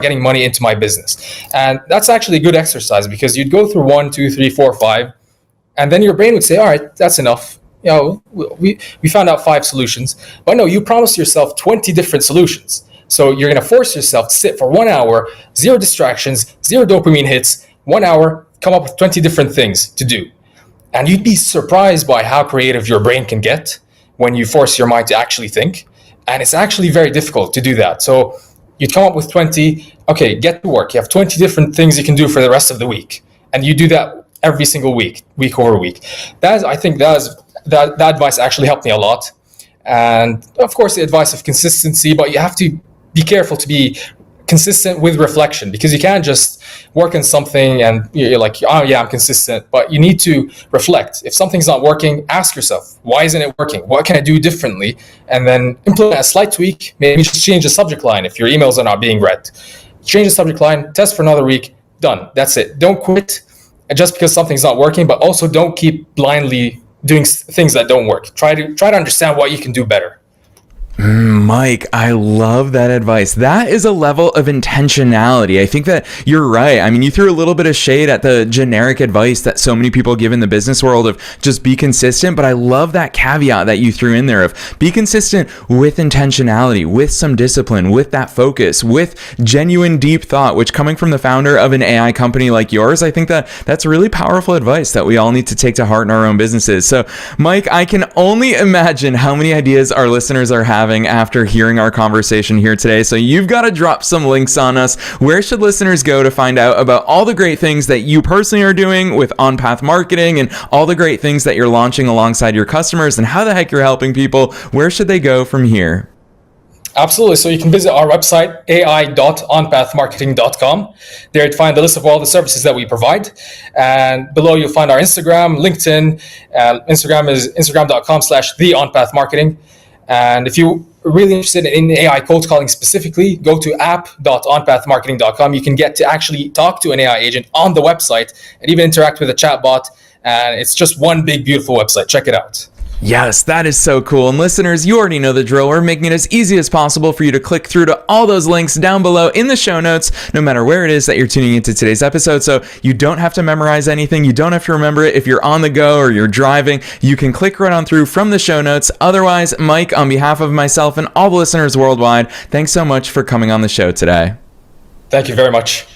getting money into my business. And that's actually a good exercise, because you'd go through 1, 2, 3, 4, 5, and then your brain would say, all right, that's enough. We found out 5 solutions. But no, you promised yourself 20 different solutions. So you're going to force yourself to sit for 1 hour, 0 distractions, 0 dopamine hits, 1 hour, come up with 20 different things to do. And you'd be surprised by how creative your brain can get when you force your mind to actually think. And it's actually very difficult to do that. So you'd come up with 20, okay, get to work. You have 20 different things you can do for the rest of the week. And you do that every single week over week. I think that advice actually helped me a lot. And of course, the advice of consistency, but you have to be careful to be consistent with reflection, because you can't just work on something and you're like, oh yeah, I'm consistent, but you need to reflect. If something's not working, ask yourself, why isn't it working? What can I do differently? And then implement a slight tweak. Maybe just change the subject line if your emails are not being read. Change the subject line, test for another week, done. That's it. Don't quit just because something's not working, but also don't keep blindly doing things that don't work. Try to understand what you can do better. Mike, I love that advice. That is a level of intentionality. I think that you're right. I mean, you threw a little bit of shade at the generic advice that so many people give in the business world of just be consistent, but I love that caveat that you threw in there of be consistent with intentionality, with some discipline, with that focus, with genuine deep thought, which coming from the founder of an AI company like yours, I think that that's really powerful advice that we all need to take to heart in our own businesses. So, Mike, I can only imagine how many ideas our listeners are having after hearing our conversation here today. So you've got to drop some links on us. Where should listeners go to find out about all the great things that you personally are doing with On Path Marketing and all the great things that you're launching alongside your customers and how the heck you're helping people? Where should they go from here? Absolutely. So you can visit our website, ai.onpathmarketing.com. There you'd find the list of all the services that we provide. And below you'll find our Instagram, LinkedIn. Instagram is instagram.com/theonpathmarketing. And if you're really interested in AI cold calling specifically, go to app.onpathmarketing.com. You can get to actually talk to an AI agent on the website and even interact with a chatbot. And it's just one big, beautiful website. Check it out. Yes, that is so cool. And listeners, you already know the drill. We're making it as easy as possible for you to click through to all those links down below in the show notes, no matter where it is that you're tuning into today's episode. So you don't have to memorize anything. You don't have to remember it. If you're on the go or you're driving, you can click right on through from the show notes. Otherwise, Mike, on behalf of myself and all the listeners worldwide, thanks so much for coming on the show today. Thank you very much.